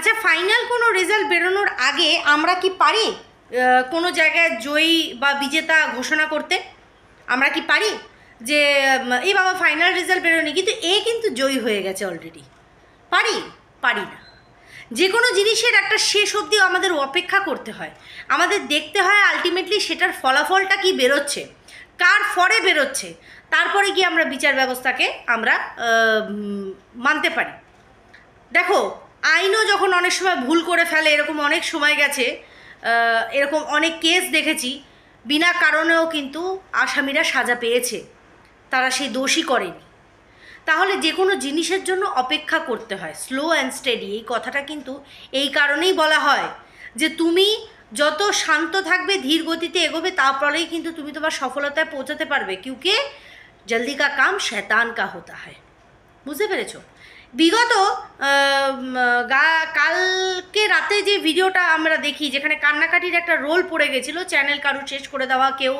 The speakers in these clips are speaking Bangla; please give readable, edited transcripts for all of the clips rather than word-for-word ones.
আচ্ছা, ফাইনাল কোনো রেজাল্ট বেরোনোর আগে আমরা কি পারি কোনো জায়গায় জয়ী বা বিজেতা ঘোষণা করতে? আমরা কি পারি যে এই বাবা ফাইনাল রেজাল্ট বেরোনি কিন্তু কিন্তু জয়ী হয়ে গেছে অলরেডি? পারি? পারি না। যে কোনো জিনিসের একটা শেষ অবধি আমাদের অপেক্ষা করতে হয়, আমাদের দেখতে হয় আলটিমেটলি সেটার ফলাফলটা কি বেরোচ্ছে, কার ফরে বেরোচ্ছে, তারপরে গিয়ে আমরা বিচার ব্যবস্থাকে আমরা মানতে পারি। দেখো, আইনও যখন অনেক সময় ভুল করে ফেলে, এরকম অনেক সময় গেছে, এরকম অনেক কেস দেখেছি, বিনা কারণেও কিন্তু আসামিরা সাজা পেয়েছে, তারা সেই দোষই করেনি। তাহলে যে কোনো জিনিসের জন্য অপেক্ষা করতে হয়, স্লো অ্যান্ড স্টেডি। এই কথাটা কিন্তু এই কারণেই বলা হয় যে তুমি যত শান্ত থাকবে, ধীর গতিতে এগোবে, তারপরেই কিন্তু তুমি তোমার সফলতায় পৌঁছাতে পারবে। কিউকি জলদি কা কাম শয়তান কা হতা হয়। বুঝতে পেরেছো? বিগত কালকে রাতে যে ভিডিওটা আমরা দেখি, যেখানে কান্নাকাটির একটা রোল পড়ে গেছিলো, চ্যানেল কারু শেষ করে দেওয়া, কেউ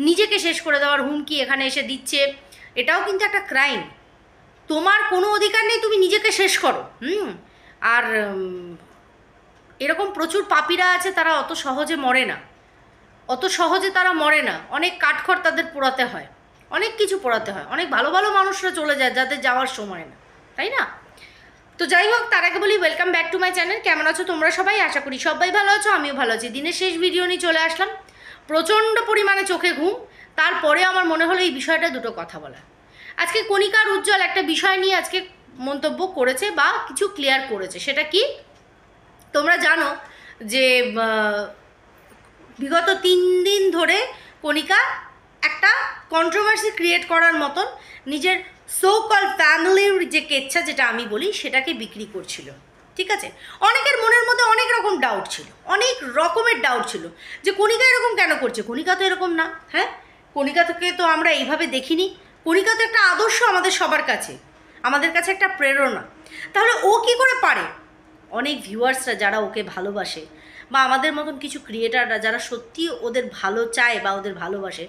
নিজেকে শেষ করে দেওয়ার হুমকি এখানে এসে দিচ্ছে, এটাও কিন্তু একটা ক্রাইম। তোমার কোনো অধিকার নেই তুমি নিজেকে শেষ করো। আর এরকম প্রচুর পাপীরা আছে, তারা অত সহজে মরে না, অত সহজে তারা মরে না। অনেক কাঠখড় তাদের পোড়াতে হয়, অনেক কিছু পোড়াতে হয়, অনেক ভালো ভালো মানুষরা চলে যায় যাদের যাওয়ার সময় না, তাই না? তো যাই হোক, তার আগে বলি welcome back to my channel. কেমন আছো তোমরা সবাই? আশা করি সবাই ভালো আছো, আমিও ভালো আছি। দিনের শেষ ভিডিও নিয়ে চলে আসলাম। প্রচণ্ড পরিমাণে চোখে ঘুম, তারপরে আমার মনে হলো এই বিষয়টা দুটো কথা বলা। আজকে কণিকা আর উজ্জ্বল একটা বিষয় নিয়ে আজকে মন্তব্য করেছে বা কিছু ক্লিয়ার করেছে। সেটা কি? তোমরা জানো যে বিগত 3 দিন ধরে কণিকা একটা কন্ট্রোভার্সি ক্রিয়েট করার মতন নিজের সো কল ফ্যামিলির যে কেচ্ছা, যেটা আমি বলি, সেটাকে বিক্রি করছিল। ঠিক আছে? অনেকের মনের মধ্যে অনেক রকম ডাউট ছিল, অনেক রকমের ডাউট ছিল যে কণিকা এরকম কেন করছে, কণিকা তো এরকম না। হ্যাঁ, কণিকাকে তো আমরা এইভাবে দেখিনি। কণিকা তো একটা আদর্শ আমাদের সবার কাছে, আমাদের কাছে একটা প্রেরণা। তাহলে ও কি করে পারে? অনেক ভিউয়ার্সরা যারা ওকে ভালোবাসে, বা আমাদের মতন কিছু ক্রিয়েটাররা যারা সত্যি ওদের ভালো চায় বা ওদের ভালোবাসে,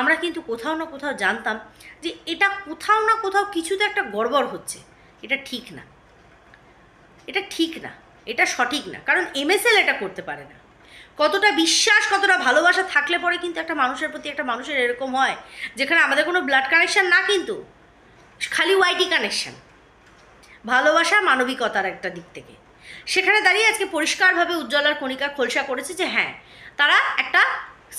আমরা কিন্তু কোথাও না কোথাও জানতাম যে এটা কোথাও না কোথাও কিছুতে একটা গড়বড় হচ্ছে। এটা ঠিক না, এটা ঠিক না, এটা সঠিক না। কারণ এমএসএল এটা করতে পারে না। কতটা বিশ্বাস, কতটা ভালোবাসা থাকলে পরে কিন্তু একটা মানুষের প্রতি একটা মানুষের এরকম হয়, যেখানে আমাদের কোনো ব্লাড কানেকশান না, কিন্তু খালি ওয়াইটি কানেকশান, ভালোবাসা, মানবিকতার একটা দিক থেকে। সেখানে দাঁড়িয়ে আজকে পরিষ্কারভাবে উজ্জ্বল আর কণিকা খোলসা করেছে যে হ্যাঁ, তারা একটা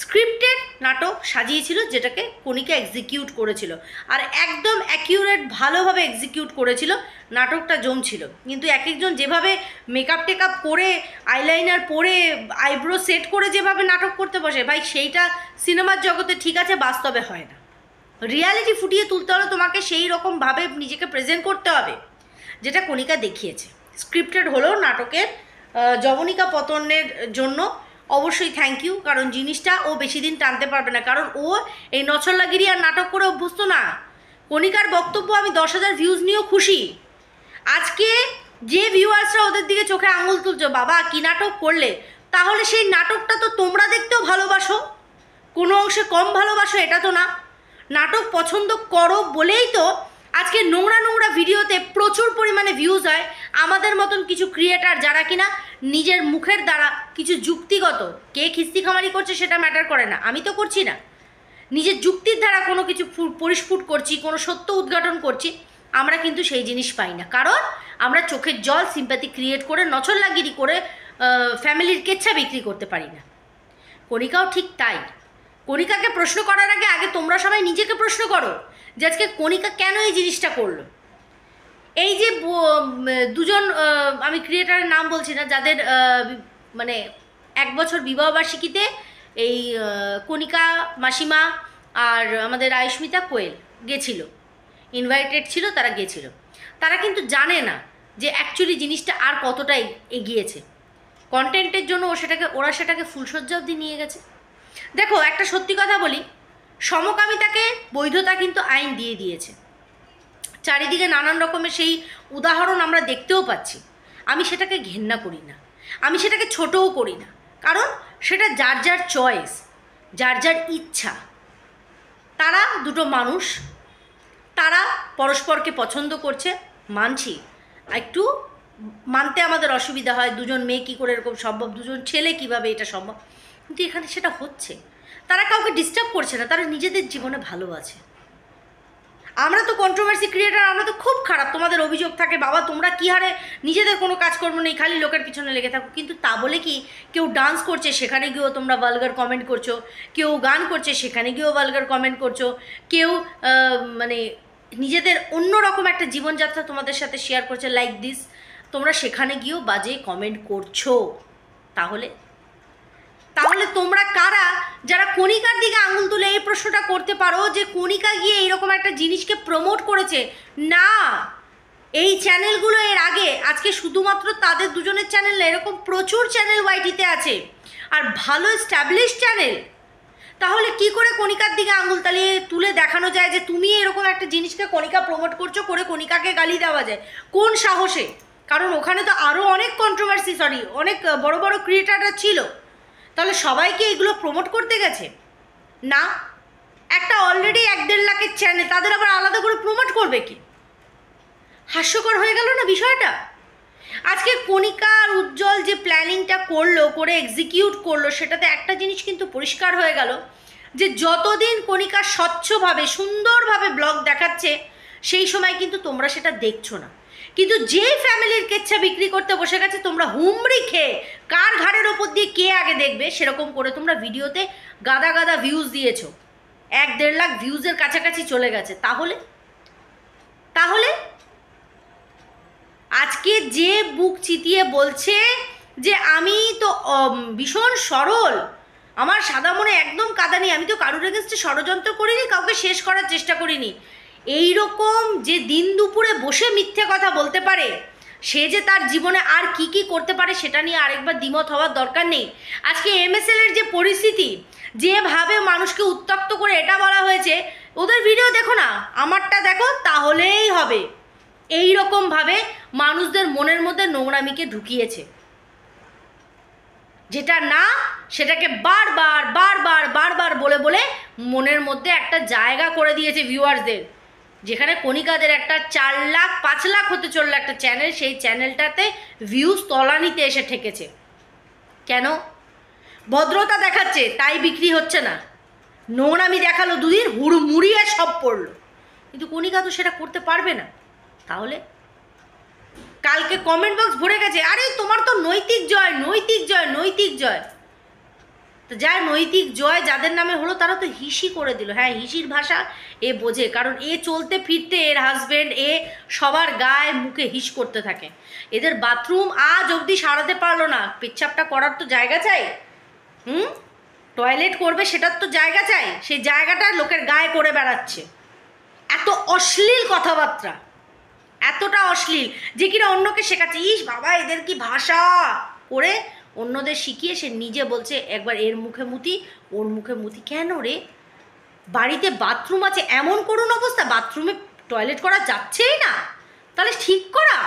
স্ক্রিপ্টেড নাটক সাজিয়েছিল, যেটাকে কণিকা এক্সিকিউট করেছিল, আর একদম অ্যাকিউরেট ভালোভাবে এক্সিকিউট করেছিল। নাটকটা জমছিল। কিন্তু এক একজন যেভাবে মেকআপ টেকআপ করে, আইলাইনার পরে, আইব্রো সেট করে যেভাবে নাটক করতে বসে, ভাই সেইটা সিনেমার জগতে ঠিক আছে, বাস্তবে হয় না। রিয়ালিটি ফুটিয়ে তুলতে হলে তোমাকে সেই রকমভাবে নিজেকে প্রেজেন্ট করতে হবে, যেটা কণিকা দেখিয়েছে। স্ক্রিপ্টেড হলেও নাটকের যবনিকা পতনের জন্য অবশ্যই থ্যাংক ইউ, কারণ জিনিসটা ও বেশি দিন টানতে পারবে না, কারণ ও এই নছল্লাগিরি আর নাটক করে অভ্যস্ত না। কণিকার বক্তব্য, আমি 10,000 ভিউজ নিয়েও খুশি। আজকে যে ভিউয়ার্সরা ওদের দিকে চোখে আঙুল তুলছো, বাবা কি নাটক করলে, তাহলে সেই নাটকটা তো তোমরা দেখতেও ভালোবাসো, কোনো অংশে কম ভালোবাসো এটা তো না। নাটক পছন্দ করো বলেই তো আজকে নোংরা নোংরা ভিডিওতে প্রচুর পরিমাণে ভিউজ হয়। আমাদের মতন কিছু ক্রিয়েটার যারা কিনা নিজের মুখের দ্বারা কিছু যুক্তিগত, কে খিস্তি খামারি করছে সেটা ম্যাটার করে না, আমি তো করছি না, নিজের যুক্তির দ্বারা কোনো কিছু পরিস্ফুট করছি, কোনো সত্য উদ্ঘাটন করছি, আমরা কিন্তু সেই জিনিস পাই না। কারণ আমরা চোখের জল, সিম্প্যাথি ক্রিয়েট করে, নছল্লাগিরি করে ফ্যামিলির কেচ্ছা বিক্রি করতে পারি না। কণিকাও ঠিক তাই। কণিকাকে প্রশ্ন করার আগে আগে তোমরা সবাই নিজেকে প্রশ্ন করো যে আজকে কণিকা কেন এই জিনিসটা করলো। এই যে দুজন, আমি ক্রিয়েটারের নাম বলছি না, যাদের মানে 1 বছর বিবাহবার্ষিকীতে এই কণিকা মাসিমা আর আমাদের আয়ুষ্মিতা কোয়েল গেছিল, ইনভাইটেড ছিল, তারা গেছিল। তারা কিন্তু জানে না যে অ্যাকচুয়ালি জিনিসটা আর কতটা এগিয়েছে। কন্টেন্টের জন্য ওরা সেটাকে ফুলসজ্জা অবধি নিয়ে গেছে। দেখো, একটা সত্যি কথা বলি, সমকামিতাকে বৈধতা কিন্তু আইন দিয়ে দিয়েছে। চারিদিকে নানান রকমের সেই উদাহরণ আমরা দেখতেও পাচ্ছি। আমি সেটাকে ঘেন্না করি না, আমি সেটাকে ছোটও করি না, কারণ সেটা যার যার চয়েস, যার যার ইচ্ছা। তারা দুটো মানুষ, তারা পরস্পরকে পছন্দ করছে, মানছি। একটু মানতে আমাদের অসুবিধা হয়, দুজন মেয়ে কী করে এরকম সম্ভব, দুজন ছেলে কিভাবে এটা সম্ভব, কিন্তু এখানে সেটা হচ্ছে। তারা কাউকে ডিস্টার্ব করছে না, তারা নিজেদের জীবনে ভালো আছে। আমরা তো কন্ট্রোভার্সি ক্রিয়েটার, আমরা তো খুব খারাপ, তোমাদের অভিযোগ থাকে বাবা তোমরা কী হারে নিজেদের কোনো কাজকর্ম নেই, খালি লোকের পিছনে লেগে থাকো। কিন্তু তা বলে কি কেউ ডান্স করছে সেখানে গিয়েও তোমরা ভালগার কমেন্ট করছো, কেউ গান করছে সেখানে গিয়েও ভালগার কমেন্ট করছো, কেউ মানে নিজেদের অন্যরকম একটা জীবনযাত্রা তোমাদের সাথে শেয়ার করছে লাইক দিস, তোমরা সেখানে গিয়েও বাজে কমেন্ট করছো। তাহলে তাহলে তোমরা কারা যারা কণিকার দিকে আঙুল তুলে এই প্রশ্নটা করতে পারো যে কণিকা গিয়ে এইরকম একটা জিনিসকে প্রমোট করেছে? না, এই চ্যানেলগুলো এর আগে, আজকে শুধুমাত্র তাদের দুজনের চ্যানেল না, এরকম প্রচুর চ্যানেল ওয়াইটিতে আছে আর ভালো এস্টাবলিশ চ্যানেল। তাহলে কি করে কণিকার দিকে আঙুল তালিয়ে তুলে দেখানো যায় যে তুমি এরকম একটা জিনিসকে কণিকা প্রমোট করছো, করে কণিকাকে গালি দেওয়া যায়? কোন সাহসে? কারণ ওখানে তো আরও অনেক কন্ট্রোভার্সি, অনেক বড় বড় ক্রিয়েটাররা ছিল, তাহলে সবাইকে এগুলো প্রমোট করতে গেছে? না, একটা অলরেডি 1-1.5 লাখের চ্যানেল, তাদের আবার আলাদা করে প্রমোট করবে কি? হাস্যকর হয়ে গেল না বিষয়টা? আজকে কণিকা আর উজ্জ্বল যে প্ল্যানিংটা করলো, করে এক্সিকিউট করলো, সেটাতে একটা জিনিস কিন্তু পরিষ্কার হয়ে গেল যে যতদিন কণিকা স্বচ্ছভাবে সুন্দরভাবে ব্লগ দেখাচ্ছে সেই সময় কিন্তু তোমরা সেটা দেখছো না। কিন্তু যে ফ্যামিলির কেচ্ছা বিক্রি করতে বসে গেছে, তোমরা হুমড়ি খেয়ে কার ঘাড়ের ওপর দিয়ে কে আগে দেখবে সেরকম করে তোমরা ভিডিওতে গাদা গাদা ভিউজ দিয়েছো, 1-1.5 লাখ ভিউজের কাছাকাছি চলে গেছে। তাহলে তাহলে আজকে যে বুক চিতিয়ে বলছে যে আমি তো ভীষণ সরল, আমার সাদা মনে একদম কাদা নেই, আমি তো কারুর এগেন্সটে ষড়যন্ত্র করিনি, কাউকে শেষ করার চেষ্টা করিনি, এই রকম যে দিন দুপুরে বসে মিথ্যে কথা বলতে পারে, সে যে তার জীবনে আর কি কি করতে পারে সেটা নিয়ে আরেকবার দ্বিমত হওয়ার দরকার নেই। আজকে MSL এর যে পরিস্থিতি, যেভাবে মানুষকে উত্তক্ত করে এটা বলা হয়েছে, ওদের ভিডিও দেখো না, আমারটা দেখো, তাহলেই হবে। এই রকমভাবে মানুষদের মনের মধ্যে নোংরামিকে ঢুকিয়েছে, যেটা না সেটাকে বারবার বারবার বারবার বলে বলে মনের মধ্যে একটা জায়গা করে দিয়েছে ভিউয়ার্সদের। যেখানে কণিকাদের একটা 4 লাখ 5 লাখ হতে চললো একটা চ্যানেল, সেই চ্যানেলটাতে ভিউজ তলানিতে এসে ঠেকেছে। কেন? ভদ্রতা দেখাচ্ছে তাই বিক্রি হচ্ছে না, নোংরামি দেখালো দুদিন, হুড়মুড়িয়ে সব পড়লো। কিন্তু কণিকা তো সেটা করতে পারবে না। তাহলে কালকে কমেন্ট বক্স ভরে গেছে, আরে তোমার তো নৈতিক জয়, নৈতিক জয়, নৈতিক জয়। তো যার নৈতিক জয় যাদের নামে হলো তারা তো হিসি করে দিল। হ্যাঁ, হিসির ভাষা এ বোঝে, কারণ এ চলতে ফিরতে এর হাজব্যান্ড এ সবার গায়ে মুখে হিস করতে থাকে। এদের বাথরুম আজ অবধি সারাতে পারলো না, পেচ্ছাপটা করার তো জায়গা চাই, টয়লেট করবে সেটার তো জায়গা চাই, সেই জায়গাটা লোকের গায়ে করে বেড়াচ্ছে। এত অশ্লীল কথাবার্তা, এতটা অশ্লীল যে কিনা অন্যকে শেখাচ্ছে। ইস বাবা, এদের কি ভাষা, করে অন্যদের শিখিয়ে সে নিজে বলছে একবার এর মুখে মুতি, ওর মুখে মুতি। কেন রে? বাড়িতে বাথরুম আছে, এমন করুন অবস্থা, বাথরুমে টয়লেট করা যাচ্ছেই না, তাহলে ঠিক করা।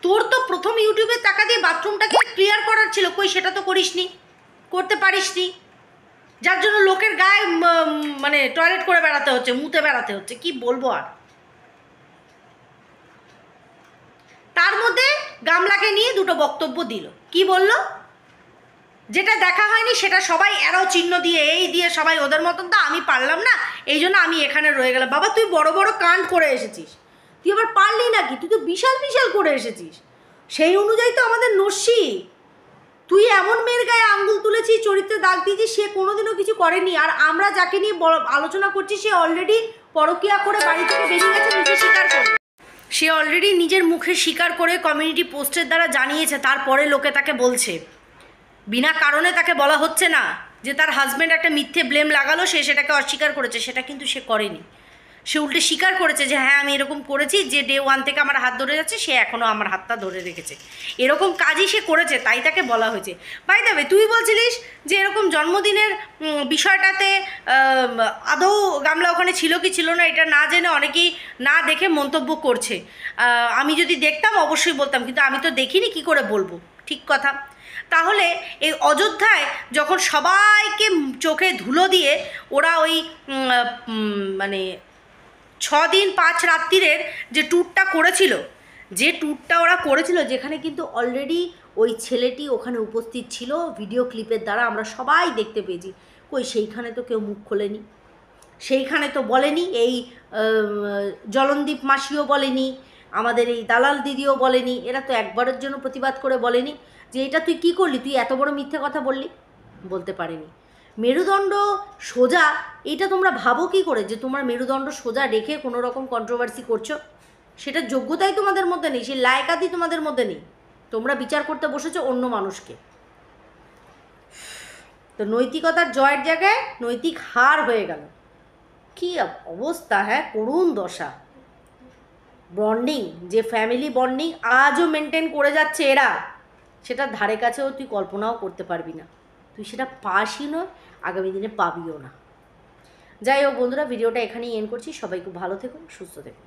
তোর তো প্রথম ইউটিউবে টাকা দিয়ে বাথরুমটাকে ক্লিয়ার করার ছিল, কই সেটা তো করিসনি, করতে পারিসনি, যার জন্য লোকের গায়ে মানে টয়লেট করে বেড়াতে হচ্ছে, মুতে বেড়াতে হচ্ছে। কি বলবো আর। তার মধ্যে গামলাকে নিয়ে দুটো বক্তব্য দিল। কি বলল? যেটা দেখা হয়নি সেটা সবাই অ্যারো চিহ্ন দিয়ে এই দিয়ে সবাই ওদের মতন, তো আমি পারলাম না এই জন্য আমি এখানে রয়ে গেলাম। বাবা, তুই বড় বড় কাণ্ড করে এসেছিস, তুই আবার পারলি নাকি? তুই তো বিশাল বিশাল করে এসেছিস, সেই অনুযায়ী তো আমাদের নস্যি। তুই এমন মেয়ের গায়ে আঙ্গুল তুলেছিস, চরিত্রে দাগ দিয়েছিস, সে কোনোদিনও কিছু করেনি। আর আমরা যাকে নিয়ে আলোচনা করছি সে অলরেডি পরকিয়া করে বাড়ি থেকে বেরিয়ে গেছে, নিজে স্বীকার করে, সে অলরেডি নিজের মুখে স্বীকার করে কমিউনিটি পোস্টের দ্বারা জানিয়েছে। তারপরে লোকে তাকে বলছে, বিনা কারণে তাকে বলা হচ্ছে না যে তার হাজব্যান্ড একটা মিথ্যে ব্লেম লাগালো, সে সেটাকে অস্বীকার করেছে। সেটা কিন্তু সে করেনি, সে উল্টে স্বীকার করেছে যে হ্যাঁ আমি এরকম করেছি, যে ডে 1 থেকে আমার হাত ধরে যাচ্ছে সে এখনও আমার হাতটা ধরে রেখেছে, এরকম কাজই সে করেছে, তাই তাকে বলা হয়েছে। বাই দ্য ওয়ে, তুই বলছিলিস যে এরকম জন্মদিনের বিষয়টাতে আদৌ গামলা ওখানে ছিল কি ছিল না এটা না জেনে অনেকেই না দেখে মন্তব্য করছে। আমি যদি দেখতাম অবশ্যই বলতাম, কিন্তু আমি তো দেখিনি, কি করে বলবো? ঠিক কথা। তাহলে এই অযোধ্যায় যখন সবাইকে চোখে ধুলো দিয়ে ওরা ওই মানে 6 দিন 5 রাত্রিরের যে ট্যুরটা করেছিল, যে ট্যুরটা ওরা করেছিল, যেখানে কিন্তু অলরেডি ওই ছেলেটি ওখানে উপস্থিত ছিল, ভিডিও ক্লিপের দ্বারা আমরা সবাই দেখতে পেয়েছি, কই সেইখানে তো কেউ মুখ খোলেনি, সেইখানে তো বলেনি, এই জলনদীপ মাসিও বলেনি, আমাদের এই দালাল দিদিও বলেনি, এরা তো একবারের জন্য প্রতিবাদ করে বলেনি যে এটা তুই কী করলি, তুই এত বড় মিথ্যে কথা বললি, বলতে পারেনি। মেরুদণ্ড সোজা, এইটা তোমরা ভাবো কী করে যে তোমার মেরুদণ্ড সোজা রেখে কোনো রকম কন্ট্রোভার্সি করছো? সেটার যোগ্যতাই তোমাদের মধ্যে নেই, সেই লায়কাতই তোমাদের মধ্যে নেই, তোমরা বিচার করতে বসেছো অন্য মানুষকে। তো নৈতিকতার জয়ের জায়গায় নৈতিক হার হয়ে গেল। কি অবস্থা, হ্যাঁ, করুণ দশা। বন্ডিং, যে ফ্যামিলি বন্ডিং আজও মেনটেন করে যাচ্ছে এরা, সেটার ধারে কাছেও তুই কল্পনাও করতে পারবি না, তুই সেটা পাসই নয়, আগামী দিনে পাবিও না। যাই হোক বন্ধুরা, ভিডিওটা এখানেই এন্ড করছি। সবাই খুব ভালো থেকো, সুস্থ থেকো।